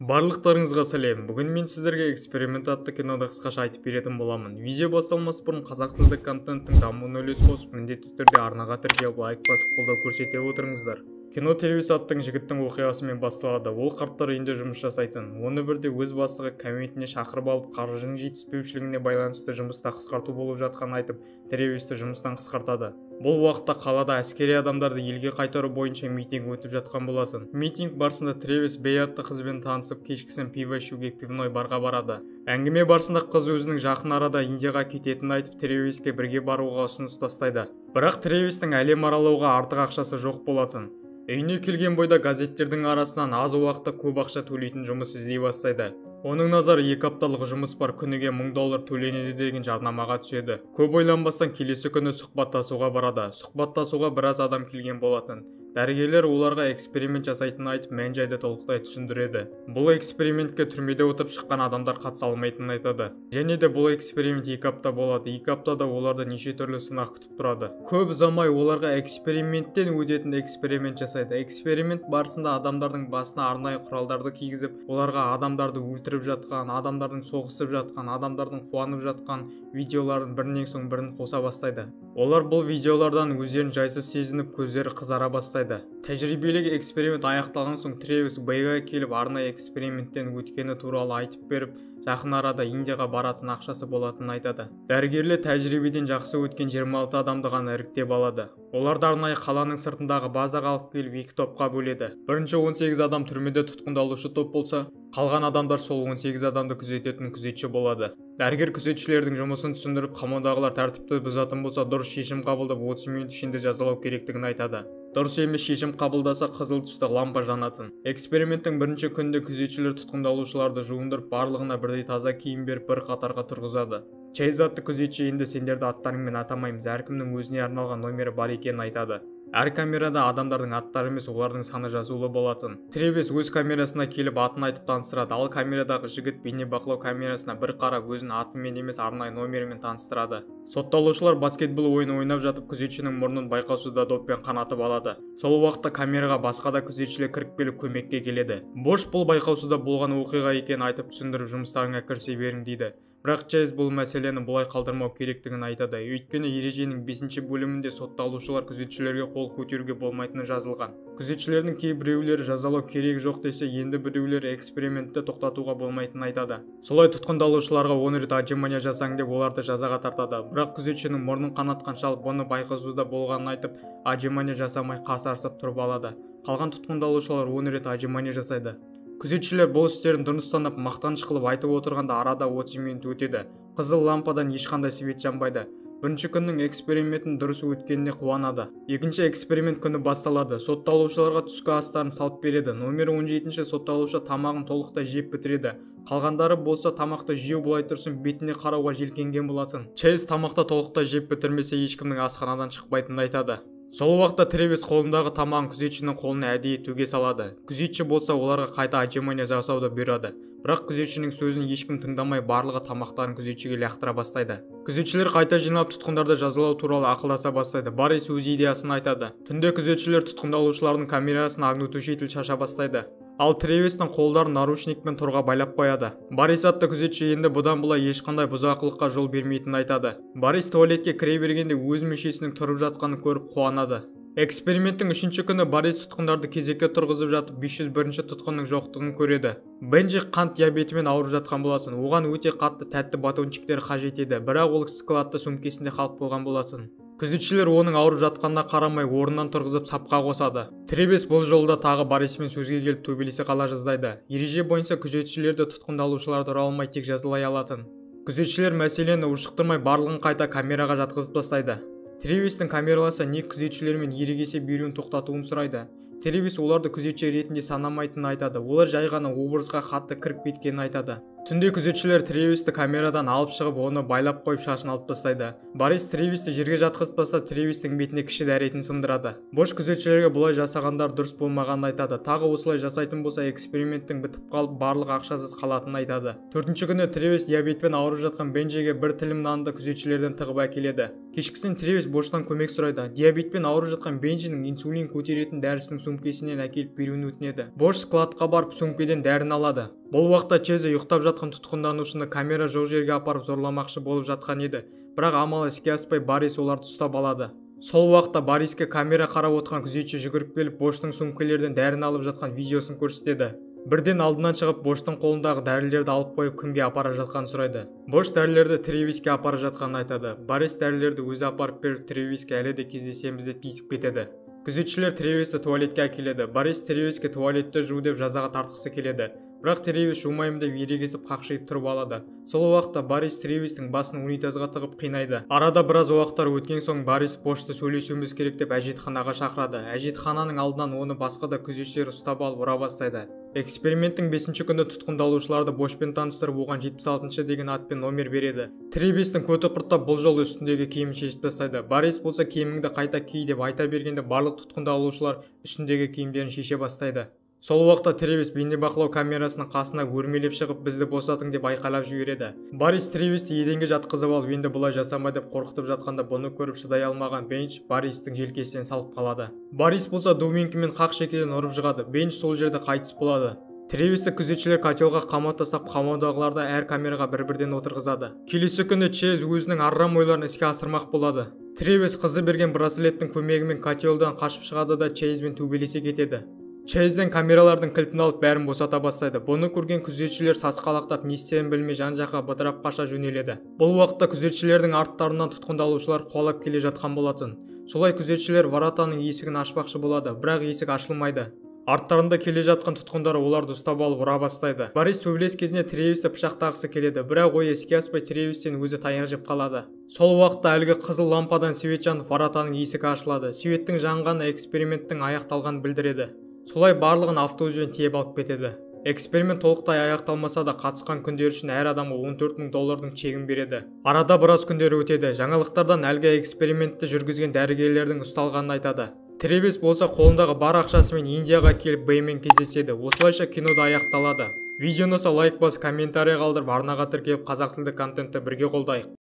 Барлықтарыңызға сәлем. Бүгін мен сіздерге эксперимент атты киноды қысқаша айтып беретін боламын. Видео басталмас бұрын қазақ тілді контенттің дамуына үлес қосып, міндетті түрде арнаға тіркеліп, лайк басып қолдау көрсете отырыңыздар. Кино Тревис аттың жігіттің оқиғасымен басталады. Ол қарттар үйінде жұмыс жасайтын. Оны бірде өз бастығы кабинетіне шақырып алып, қаржының жетіспеушілігіне байланысты жұмыста қысқарту болып жатқанын айтып, Тревисті жұмыстан қысқартады. Бұл уақытта қалада әскери адамдарды елге қайтару бойынша митинг өтіп жатқан болатын. Митинг барысында Тревис Бэй атты қызбен танысып, кешкісін пиво ішуге пивной барға барады. Әңгіме барысында қыз өзінің жақын арада Индияға кететінін айтып, Тревиске бірге баруға ұсыныс тастайды. Бірақ Тревистің әлем аралауға артық ақшасы жоқ болатын. Үйіне келген бойда газеттердің арасынан аз уақытта көп ақша төлейтін жұмыс іздей бастайды. Оның назары 2 апталық жұмыс бар, күніге $1000 төленеді деген жарнамаға түседі. Көп ойланбастан келесі күні сұхбаттасуға барады. Сұхбаттасуға біраз адам келген болатын. Дәрігерлер оларға эксперимент жасайтынын айтып, мән-жайды толықтай түсіндіреді. Бұл экспериментке түрмеде отырып шыққан адамдар қатыса алмайтынын айтады. Және де бұл эксперимент 2 апта болады. 2 аптада оларды неше түрлі сынақ күтіп тұрады. Көп ұзамай оларға эксперименттен өтетін эксперимент жасайды. Эксперимент барысында адамдардың басына арнайы құралдарды кигізіп, оларға адамдарды өлтіріп жатқан, адамдардың соғысып жатқан, адамдардың қуанып жатқан видеоларын бірінен соң бірін қоса бастайды. Олар бұл видеолардан өздерін жайсыз сезініп, көздері қызара бастайды. Тәжірибелік эксперимент аяқталған соң Тревис Бэйға келіп, арнайы эксперименттен өткені туралы айтып беріп, жақын арада Индияға баратын ақшасы болатынын айтады. Дәрігерлер тәжірибеден жақсы өткен 26 адамды ғана іріктеп алады. Оларды арнайы қаланың сыртындағы базаға алып келіп 2 топқа бөледі. Бірінші 18 адам түрмеде тұтқындалушы топ болса, қалған адамдар сол 18 адамды күзететін күзетші болады. Дәрігер күзетшілердің жұмысын түсіндіріп, қамаудағылар тәртіпті бұзатын болса, дұрыс шешім қабылдап 30 минут ішінде жазалау керектігін айтады. Дұрыс емес шешім қабылдаса қызыл түсті лампа жанатын. Эксперименттің бірінші күнінде күзетшілер тұтқындалушыларды жуындырып, барлығына бірдей таза киім беріп, бір қатарға тұрғызады. Чейз атты күзетші енді сендерді аттарыңмен атамаймыз, әркімнің өзіне арналған номері бар екенін айтады. Әр камерада адамдардың аттары емес, олардың саны жазулы болатын. Тревис өз камерасына келіп атын айтып таныстырады, ал камерадағы жігіт бейнебақылау камерасына бір қарап өзін атымен емес арнайы номерімен таныстырады. Сотталушылар баскетбол ойын ойнап жатып, күзетшінің мұрнын байқаусызда доппен қанатып алады. Сол уақытта камераға басқа да күзетшілер кіріп келіп көмекке келеді. Бош бұл байқаусызда болған оқиға екенін айтып түсіндіріп, жұмыстарыңа кірісе берің дейді. Бірақ Чейз бұл мәселені бұлай қалдырмау керектігін айтады. Өйткені ереженің 5-ші бөлімінде сотталушылар күзетшілерге қол көтеруге болмайтыны жазылған. Күзетшілердің кейбіреулері жазалау керек жоқ десе, енді біреулері экспериментті тоқтатуға болмайтынын айтады. Солай тұтқындалушыларға 10 рет отжимания жасаң деп оларды жазаға тартады. Бірақ күзетшінің мұрнын қанатқан шалып, оны байқаусызда болғанын айтып, отжимания жасамай қасарысып тұрып алады. Қалған тұтқындалушылар 10 рет отжимания жасайды. Күзетшілер бұл істерін дұрыс санап, мақтаныш қылып айтып отырғанда арада 30 минут өтеді. Қызыл лампадан ешқандай свет жанбайды. Бірінші күннің экспериментін дұрыс өткеніне қуанады. Екінші эксперимент күні басталады. Сотталушыларға түскі астарын салып береді. Номер 17-ші сотталушы тамағын толықтай жеп бітіреді. Қалғандары болса тамақты жеу былай тұрсын бетіне қарауға желкенген болатын. Чейз тамақты толықтай жеп бітірмесе ешкімнің асханадан шықпайтынын айтады. Сол уақытта Тревис қолындағы тамағын күзетшінің қолына әдейі төге салады. Күзетші болса оларға қайта отжимания жасауды бұйырады. Бірақ күзетшінің сөзін ешкім тыңдамай, барлығы тамақтарын күзетшіге лақтыра бастайды. Күзетшілер қайта жиналып тұтқындарды жазалау туралы ақылдаса бастайды. Баррис өз идеясын айтады. Түнде күзетшілер тұтқындалушылардың камерасын аңдытушы етіл шаша бастайды. Ал Тревистің қолдарын наручникпен торға байлап қояды. Баррис атты күзетші енді бұдан былай ешқандай бұзақылыққа жол бермейтінін айтады. Баррис туалетке кіре бергенде өз мүшесінің тұрып жатқанын көріп қуанады. Эксперименттің 3-ші күні Баррис тұтқындарды кезекке тұрғызып жатып, 501-ші тұтқынның жоқтығын көреді. Бенджи қант диабетімен ауырып жатқан болатын. Оған өте қатты тәтті батончиктер қажет еді, бірақ ол складты сөмкесінде қалып қойған болатын. Күзетшілер оның ауырып жатқанына қарамай орнынан тұрғызып сапқа қосады. Тревис бұл жолда тағы Баррисмен сөзге келіп төбелесе қала жаздайды. Ереже бойынша күзетшілерді тұтқындалушыларды ұра алмай тек жазалай алатын. Күзетшілер мәселені ушықтырмай барлығын қайта камераға жатқызып тастайды. Тревистің камераласа не күзетшілермен ерегесе беруін тоқтатуын сұрайды. Тревис оларды күзетші ретінде санамайтынын айтады. Олар жай ғана образға қатты кіріп кеткенін айтады. Түнде күзетшілер Тревисті камерадан алып шығып, оны байлап қойып шашын алып тастайды. Борис Тревисті жерге жатқызбаса, Тревистің бетіне кіші дәретін сындырады. Бош күзетшілерге бұлай жасағандар дұрыс болмағанын айтады. Тағы осылай жасайтын болса, эксперименттің бітіп қалып, барлық ақшасыз қалатынын айтады. 4-ші күні Тревис диабетпен ауырып жатқан Бенджиге бір тілім нанды күзетшілерден тығып әкеледі. Кешкісін Тревис Боштан көмек сұрайды. Диабетпен ауырып жатқан Бенджидің инсулин көтеретін дәрісінің сөмкесінен әкеліп беруін өтінеді. Бош складқа барып сөмкеден дәрін алады. Бұл уақытта Чезе ұйықтап жатқан тұтқынданушыны камера жоқ жерге апарып зорламақшы болып жатқан еді. Бірақ амалы іске аспай Борис оларды ұстап алады. Сол уақытта Бориске камера қарап отырған күзетші жүгіріп келіп Боштың сөмкелерден дәрін алып жатқан видеосын көрсетеді. Бірден алдынан шығып Боштың қолындағы дәрілерді алып қойып кімге апара жатқанын сұрайды. Бош дәрілерді Тревиске апара жатқанын айтады. Борис дәрілерді өзі апарып беріп Тревиске әлі де кездесеміз деп тиісіп кетеді. Күзетшілер Тревисті туалетке әкеледі. Борис Тревиске туалетті жу деп жазаға тартқысы келеді. Бірақ Тревис жумайым деп ерегесіп қақшиып тұрып алады. Сол уақытта Борис Тревистің басын унитазға тығып қинайды. Арада біраз уақыттар өткен соң Борис Бошты сөйлесуіміз керек деп әжетханаға шақырады. Әжетхананың алдынан оны басқа да күзетшілер ұстап алып ұра бастайды. Эксперименттің 5-ші күні тұтқындалушыларды Бошпен таныстырып, оған 76 деген атпен номер береді. Тревистің көті құрттап бұл жолы үстіндегі киімін шешіп тастайды. Борис болса киіміңді қайта ки деп айта бергенде барлық тұтқындалушылар үстіндегі киімдерін шеше бастайды. Сол уақытта Тревис бейнебақылау камерасының қасына өрмелеп шығып, бізді босатың деп айқайлап жібереді. Борис Тревисті еденге жатқызып алып, енді бұлай жасама деп қорқытып жатқанда, бұны көріп шыдай алмаған Бенч Бористің желкесінен салып қалады. Борис болса дубинкімен қақ шекеден ұрып жығады. Бенч сол жерде қайтыс болады. Тревисті күзетшілер котелға қамап тастап, қамаудағыларды әр камераға бір-бірден отырғызады. Келесі күні Чез өзінің аррам ойларын іске асырмақ болады. Тревис қызы берген браслеттің көмегімен котелдан қашып шығады да Чезбен төбелесе кетеді. Чезден камералардың кілтін алып бәрін босата бастайды. Бұны көрген күзетшілер сасқалақтап, не істерін білмей жан-жаққа бытырап қаша жөнеледі. Бұл уақытта күзетшілердің арттарынан тұтқындалушылар қуалап келе жатқан болатын. Солай күзетшілер воротаның есігін ашпақшы болады, бірақ есік ашылмайды. Арттарында келе жатқан тұтқындар оларды ұстап алып ұра бастайды. Борис төбелес кезінде Тревисті пышақтағысы келеді, бірақ ойы іске аспай Тревистен өзі таяқ жеп қалады. Сол уақытта әлгі қызыл лампадан свет жанып, воротаның есігі ашылады. Светтің жанғаны эксперименттің аяқталғанын білдіреді. Солай барлығын автобуспен тиеп алып кетеді. Эксперимент толықтай аяқталмаса да, қатысқан күндер үшін әр адамға $14,000 чегін береді. Арада біраз күндер өтеді. Жаңалықтардан әлгі экспериментті жүргізген дәрігерлердің ұсталғанын айтады. Тревис болса қолындағы бар ақшасымен Индияға келіп Бэймен кездеседі. Осылайша кинода аяқталады. Видеоны лайк бас, комментарий қалдырып, арнаға тіркеліп қазақ тілді контентті бірге қолдайық.